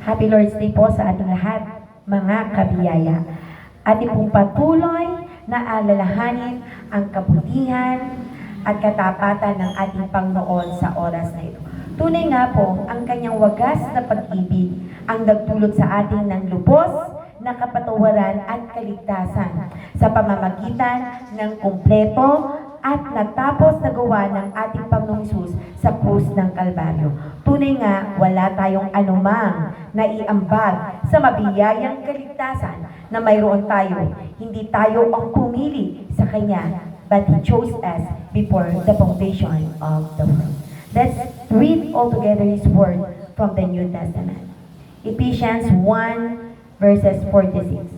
Happy Lord's Day po sa ating lahat, mga kabiyaya. Ating pong patuloy na alalahanin ang kabutihan at katapatan ng ating Panginoon sa oras na ito. Tunay nga po, ang kanyang wagas na pag-ibig ang nagdulot sa atin ng lubos na kapatawaran at kaligtasan sa pamamagitan ng kumpleto at natapos na gawa ng ating Panginoong Hesus sa krus ng Kalbaryo. Tunay nga, wala tayong anumang naiambag sa mabiyayang kaligtasan na mayroon tayo. Hindi tayo ang pumili sa Kanya, but He chose us before the foundation of the world. Let's read all together His word from the New Testament. Ephesians 1 verses 46.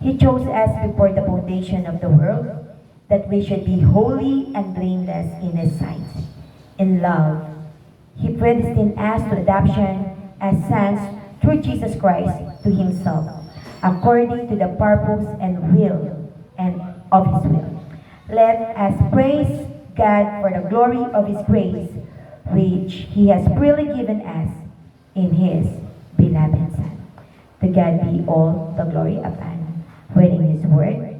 He chose us before the foundation of the world, that we should be holy and blameless in His sight. In love, He predestined us to adoption as sons through Jesus Christ to Himself, according to the purpose and will and of His will. Let us praise God for the glory of His grace, which He has freely given us in His beloved Son. To God be all the glory of honor. Reading His word.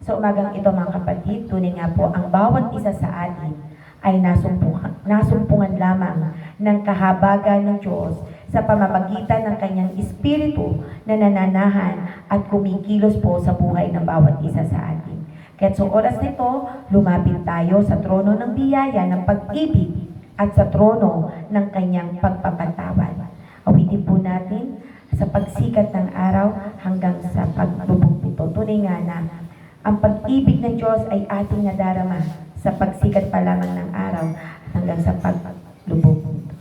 Sa umagang ito mga kapatid, tunay nga po ang bawat isa sa atin ay nasumpungan lamang ng kahabagan ng Diyos sa pamamagitan ng Kanyang Espiritu na nananahan at kumikilos po sa buhay ng bawat isa sa atin. Kaya sa oras nito, lumapit tayo sa trono ng biyaya ng pag-ibig at sa trono ng Kanyang pagpapatawad. Awitin po natin sa pagsikat ng araw hanggang sa paglubog nito. Tunay nga na ang pag-ibig ng Diyos ay ating nadarama sa pagsikat pa lamang ng araw hanggang sa paglubog nito.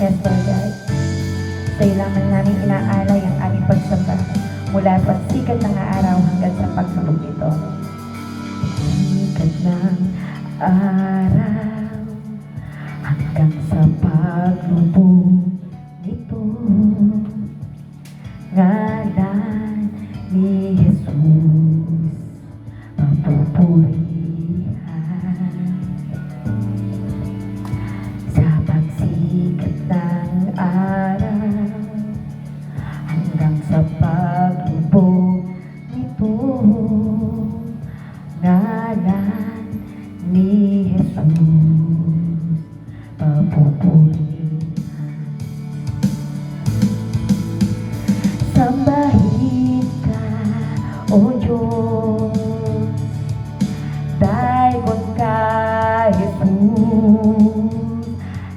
Yes, Lord God. Sa'yo lamang namin inaalay ang aming pagsamba mula sa pagsikat ng araw hanggang sa pagsabog nito. Sikat ng araw hanggang sa paglubog nito. Ngalan ni Jesus mapupurihan. Sa pagsikat ng araw hanggang sa paglubog nito, ngalan ni Jesus papupurihan. Sambahin ka, O Diyos, dagon ka, Jesus,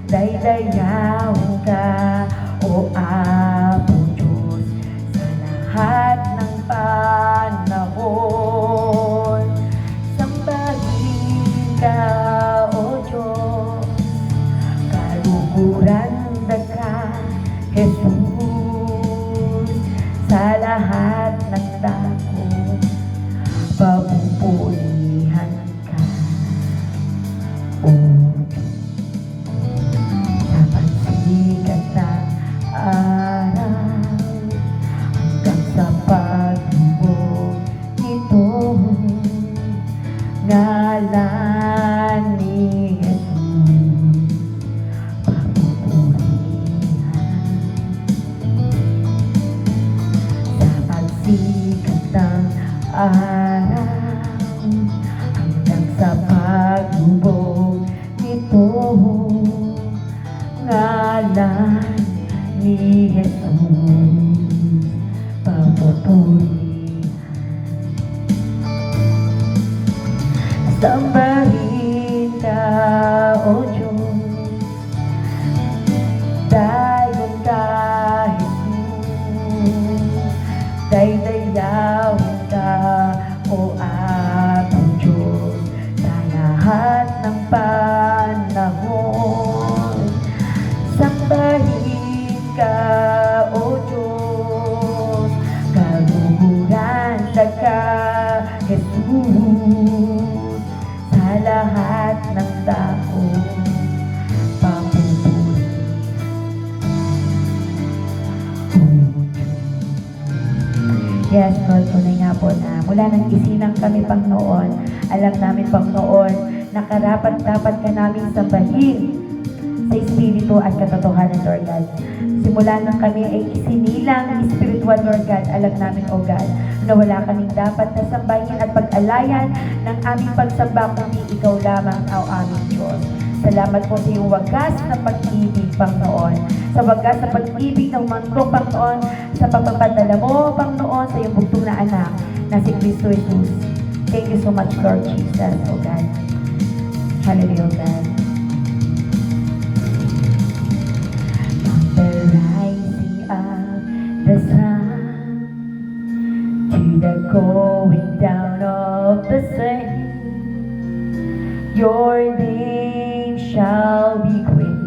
daydayaw ka, O Apo Diyos, sa lahat ng panahon. Sambahin ka, O Diyos, kaluguran ka, Jesus, sa lahat ng dako, papupulihan ka, O sa pagsikat ng araw hanggang sa paglubog nito, ngalan ni Jesus papupurihan. Sa pagsikat ng araw hanggang sa paglubog nito, ngalan ni Jesus papupurihan. Sambahin ka, O Diyos, dayon ka, Jesus, daydayaw ka, O Apo Diyos, sa lahat ng panahon. Sambahin ka, O Diyos, kaluguran ka, Jesus, sa lahat ng tao, papupulihan. mula nang isilang kami, Panginoon, alam namin, Panginoon, na karapat-dapat ka namin sambahin sa Espiritu at katotohanan, Lord God. Simula nang kami ay isinilang spiritual, Lord God, alam namin, O God, na wala kaming dapat na sambahin at pag-alayan ng aming pagsamba kundi ikaw lamang ang aming Diyos. Salamat po sa iyong wagas na pag-ibig, Panginoon. Sa wagas na pag-ibig ng mandok, Panginoon, sa pagpapadala mo, Panginoon, sa iyong bugtong na anak na si Kristo Jesus. Thank you so much, Lord Jesus, O God. Hallelujah, O God. The rising of the sun to the going down of the same, your name shall be great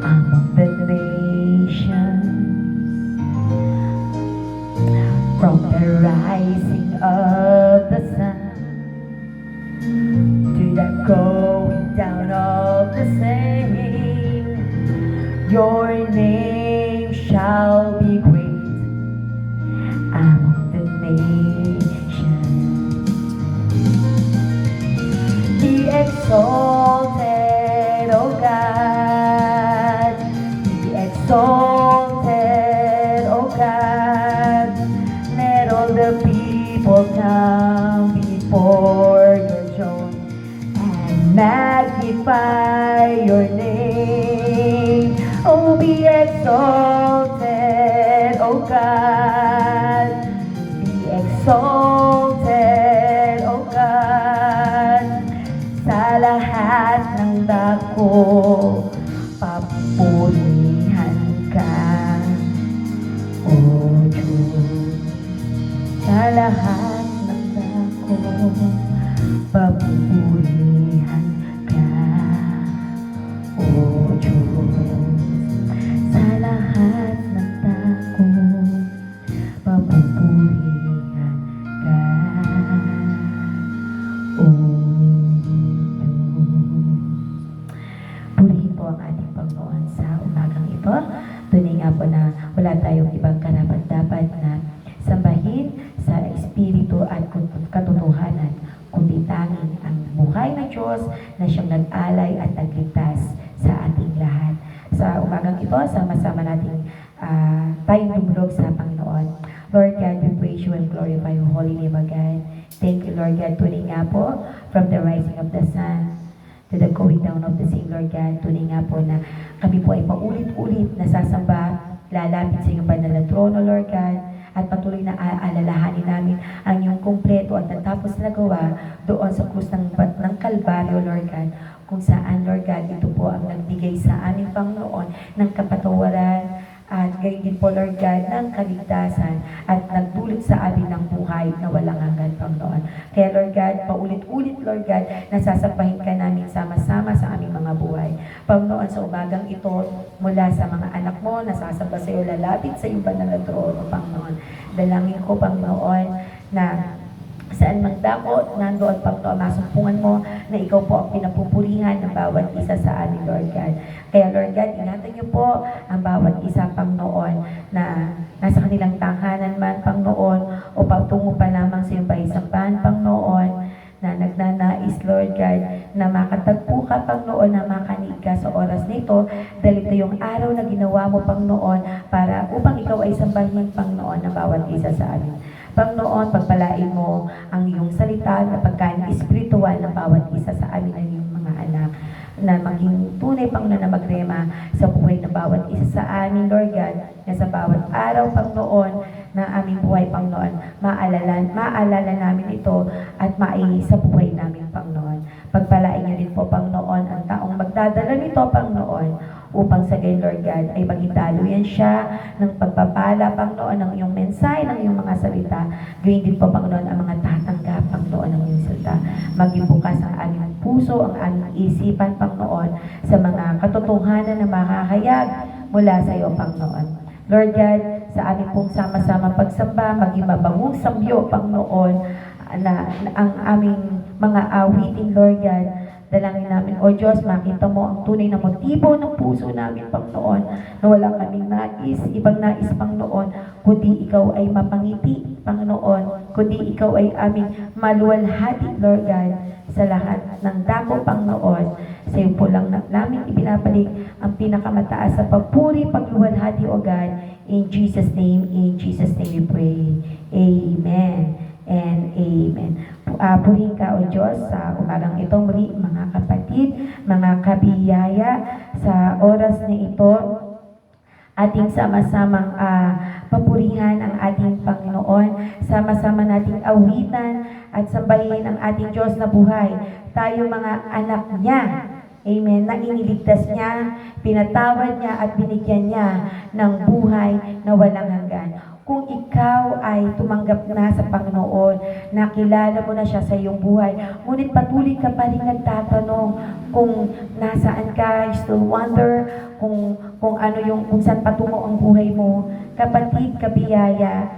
among the nations. From the rising of the sun to the going down of the same, your name shall be great among the nations. Be exalted, O God. Be exalted, O God. Let all the people come before your throne and magnify your name. Oh, be exalted, O God. Be exalted, O God. Sa lahat ng dako, papurihan ka, O Diyos. Sa lahat ng dako, papurihan ka, O Diyos. Sa lahat ng dako, papupurihan ka, O purihin po ang ating Panginoon sa umagang ito. Tunay nga po na wala tayong ibang karapat-dapat na sambahin sa Espiritu at katotohanan, kundi tanging ang buhay na Diyos na siyang nag-alay at nagligtas sa ating lahat. Sa umagang ito, sama-sama natin tayong dumulog sa Panginoon. Lord God, we praise you and glorify your holy name, O God. Thank you, Lord God. Tunay nga po, from the rising of the sun to the going down of the same, Lord God. Tunay nga po na kami po ay paulit-ulit nasasamba, lalapit sa iyong banal na trono, Lord God, at patuloy na aalalahanin namin ang iyong kumpleto at natapos na gawa doon sa krus ng Kalbaryo, Lord God, kung saan, Lord God, ito po ang nagbigay sa aming Panginoon ng kapatawaran at gayon din po, Lord God, ng kaligtasan at nagdulot sa amin ng buhay na walang hanggan, Panginoon. Kaya, Lord God, paulit-ulit, Lord God, nasasambahin ka namin sama-sama sa aming mga buhay. Panginoon, sa umagang ito, mula sa mga anak mo, nasasamba sa iyo, lalapit sa iyong banal na trono, Panginoon. Dalangin ko, Panginoon, na saan mang dako, nandoon, Panginoon, masumpungan mo na ikaw po ang pinapupurihan ng bawat isa sa amin, Lord God. Kaya, Lord God, ingatan niyo po ang bawat isa, Panginoon, na nasa kanilang tahanan man, Panginoon, o patungo pa lamang sa iyong bahay-sambahan, Panginoon, na nagnanais, Lord God, na makatagpo ka, Panginoon, na makanig ka sa oras nito, dahil ito yung araw na ginawa mo, Panginoon, para upang ikaw ay sambahin, Panginoon, ng bawat isa sa amin. Panginoon, pagpalain mo ang iyong salita na pagkain espiritual ng bawat isa sa amin ng iyong mga anak, na maging tunay, Panginoon, na magrema sa buhay ng bawat isa sa amin, Lord God, na sa bawat araw, Panginoon, na aming buhay, Panginoon, maalala namin ito at sa buhay namin, Panginoon. Pagpalain niyo rin po, Panginoon, ang taong magdadala nito, Panginoon, upang sa gayon, Lord God, ay maging daluyan siya ng pagpapala, Panginoon, ng iyong mensahe, ng iyong mga salita. Gawin din po, Panginoon, ang mga tatanggap, Panginoon, ng iyong salita. Maging bukas ang aming puso, ang aming isipan, Panginoon, sa mga katotohanan na makakayag mula sa iyo, Panginoon. Lord God, sa aming pong sama-sama pagsamba, maging mabangong samyo, Panginoon, na ang aming mga awitin, Lord God, Dalangin namin, O Diyos, makita mo ang tunay na motibo ng puso namin, Panginoon, na wala kaming ibang nais, Panginoon, kundi Ikaw ay mapangiti, Panginoon, kundi Ikaw ay aming maluwalhati, Lord God, sa lahat ng dako, Panginoon. Sa iyo po lang namin ibinabalik ang pinakamataas sa papuri, pagluwalhati, O God. In Jesus' name we pray. Amen and amen. Purihin ka, O Diyos, sa umagang ito muli, mga kapatid, mga kabiyaya, sa oras na ito, ating sama-samang papurihan ang ating Panginoon, sama-sama nating awitan at sambahin ang ating Diyos na buhay. Tayo mga anak niya, amen, na iniligtas niya, pinatawad niya at binigyan niya ng buhay na walang hanggan. Kung ikaw ay tumanggap na sa Panginoon, nakilala mo na siya sa iyong buhay, ngunit patuloy ka pa rin nagtatanong kung nasaan ka, you still wonder kung saan patungo ang buhay mo. Kapatid, kabiyaya,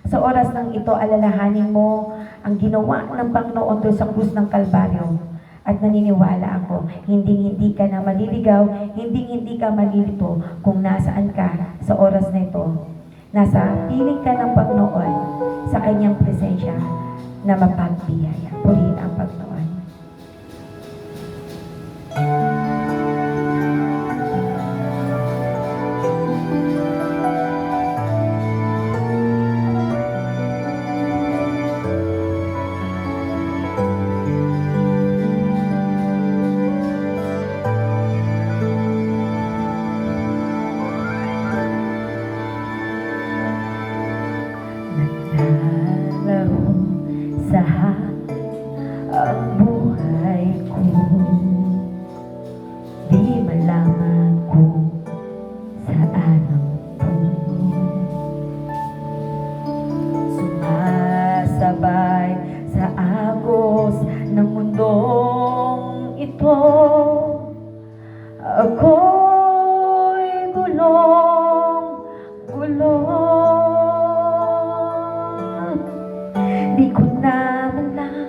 sa oras ng ito, alalahanin mo ang ginawa ng Panginoon doon sa krus ng Kalbaryo. At naniniwala ako, hindi ka na maliligaw, hindi ka malilito kung nasaan ka sa oras na ito. Nasa piling ka ng Panginoon sa kanyang presensya na mapagbiyaya. Purihin ang Panginoon. Naglalaho sa hangin ang buhay ko, di malaman kung saan ang tungo. Sumasabay sa agos ng mundong ito, ako'y gulong-gulong. Di ko na malaman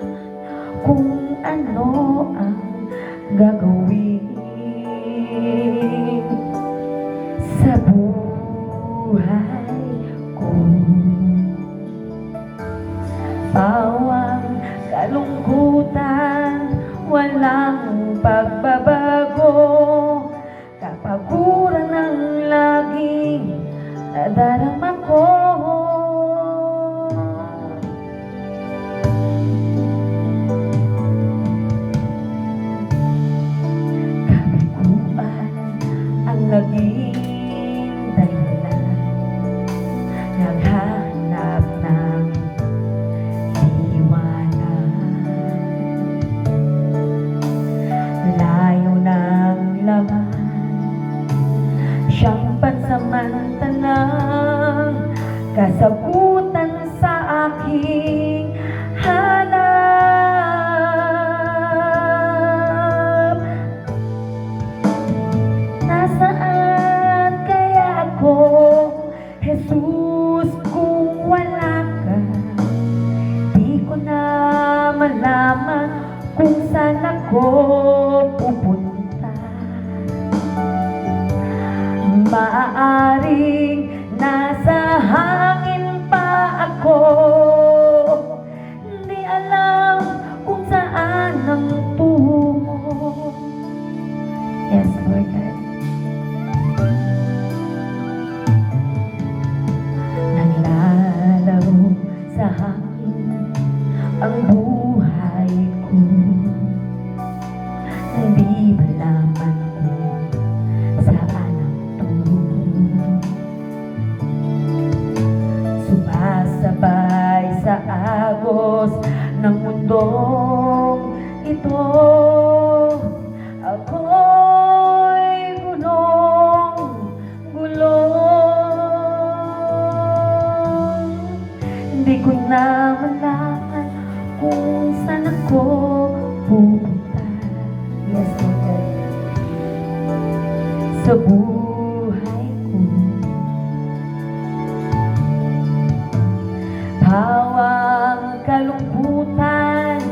kung ano ang gagawin sa buhay ko. Bawang kalungkutan, walang pagbabago, kapaguran ang laging nadarama ko. Naging dahilan, naghanap ng liwanag. Layo ng laman, siyang pansamantalang kasagutan sa aking hanap. Nasaan kaya ako, Jesus, kung wala ka? Di ko na malaman kung saan ako pupunta. Maaaring nasa hangin pa ako, di alam kung saan ang tungo. Yes, Lord God. Naglalaro sa hangin ang buhay ko, hindi malaman kung saan ang tungo. Sumasabay sa agos ng mundong ito, ako'y gulong-gulong. Hindi ko na malaman kung saan ako pupunta. Yes, Lord. Sa buhay ko, hawang kalungkutan,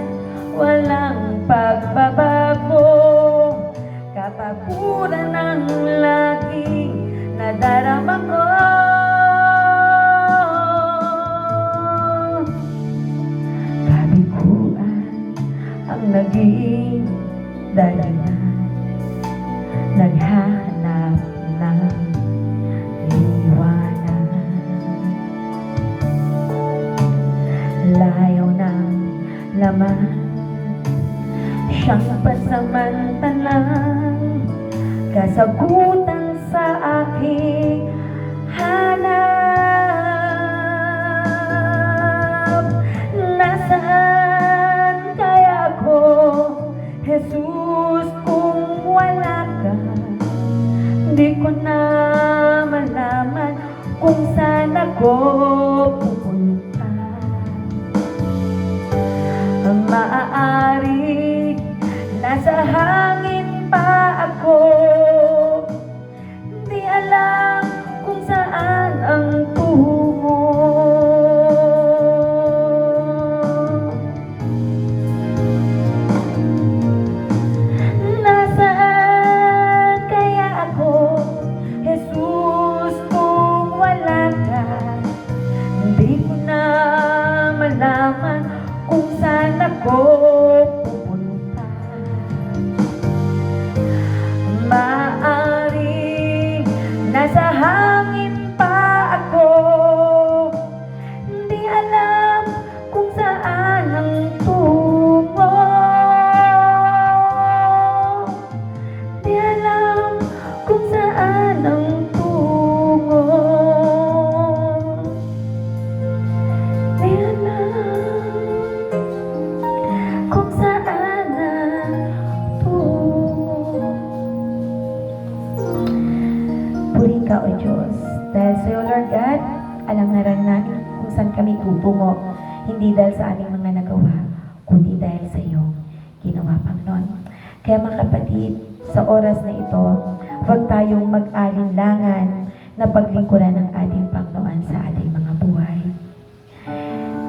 walang pagbabago, ternura ng lagi nadarama ko. Kabiguan ang naging dahilan, naghahanap ng liwanag. Layo ng laman, siyang pansamantalang kasagutan sa aking hanap. Nasaan kaya ako, Jesus, kung wala ka? Di ko na malaman kung saan ako pupunta. Maaari nasa hangin pa ako, di alam kung saan ang tungo. Nasaan kaya ako, Jesus, kung wala ka? Hindi ko na malaman kung saan ako pupunta. Maaari nasa hangin pa ako, di alam kung saan ang tungo. Di alam kung saan ang tungo. Di alam kung saan ang tungo. Purihin ka, O Diyos, dahil sa iyo, Lord God, alam na rin namin kung saan kami tutungo, hindi dahil sa aming mga nagawa, kundi dahil sa iyo ginawa, Panginoon. Kaya mga kapatid, sa oras na ito, huwag tayong mag-alinlangan na paglingkuran ng ating Panginoon sa ating mga buhay.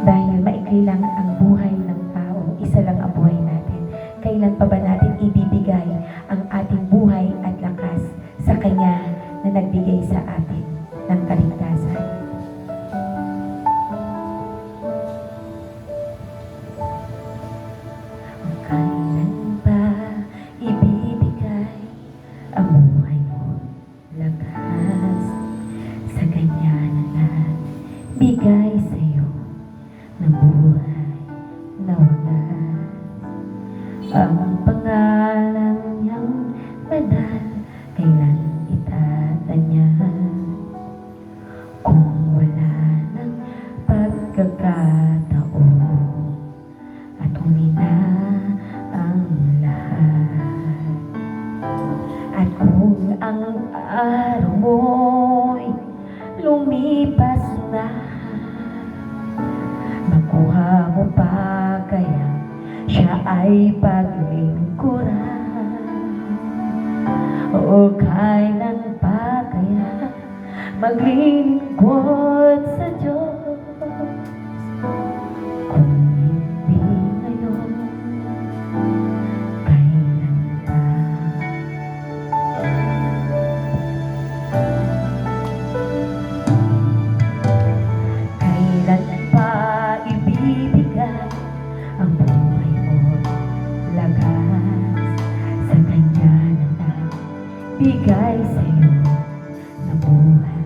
Dahil maikli lang ang buhay ng tao, isa lang ang buhay natin. Kailan pa ba natin ibibigay ang ating buhay at lakas sa Kanya na nagbigay sa atin ng kaligtasan? Kailan ba ibibigay ang buhay mo lakas sa Kanya na nagbigay sa iyo ng buhay na wagas? Ang pangalan niyang banal, kailan itatanya? Kung wala ng pagkakataon at huli na ang lahat, at kung ang araw mo'y lumipas na, makuha mo pa kaya siya ay paglingkuran? O kailan pa kaya maglilingkod sa Diyos? Kung hindi ngayon, kailan pa? Kailan pa ibibigay ang buhay mo lakas sa Kanya na nagbigay sa iyo ng buhay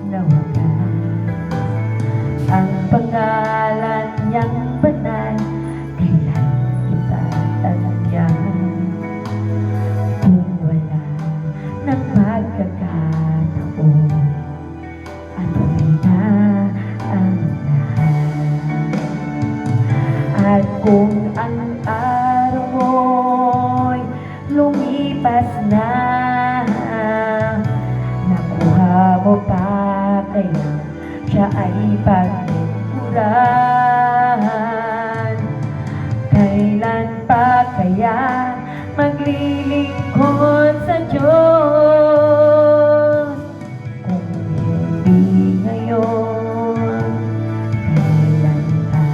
na wagas? Ang pangalan niyang banal, kailan itatanya? Kung wala ng pagkakataon at huli na ang lahat, at kung ang araw mo'y lumipas na, nakuha mo pa kaya siya ay paglingkuran? Kailan pa kaya maglilingkod sa Diyos? Kung hindi ngayon, kailan pa?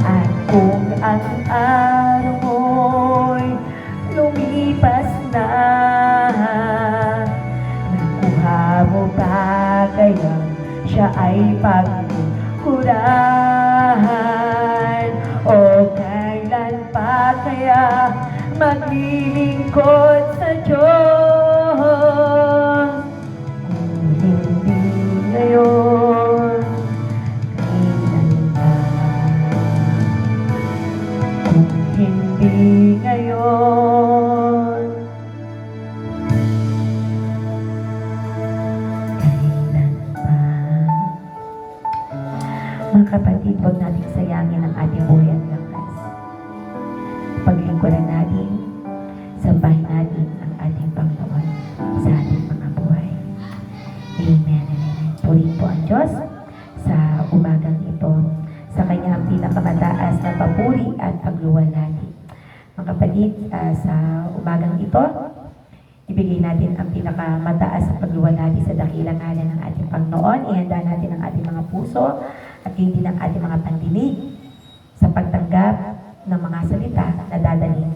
At kung ang araw mo'y lumipas paglingkuran. O kailan pa kaya maglilingkod sa Diyos? Kung hindi ngayon, kailan pa? Kung hindi ngayon, kailan pa? Mga kapatid, huwag nating sayangin ang ating buhay at lakas. Paglingkuran natin, sambahin natin ang ating Panginoon sa ating mga buhay. Amen and amen. Purihin po ang Diyos sa umagang ito, sa kanyang pinakamataas na papuri at pagluwalhati. Mga kapatid, sa umagang ito, ibigay natin ang pinakamataas na pagluwalhati sa dakilang ngalan ng ating Panginoon. Ihanda natin ang ating mga puso at hindi ng ating mga pandinig sa pagtanggap ng mga salita na dadalhin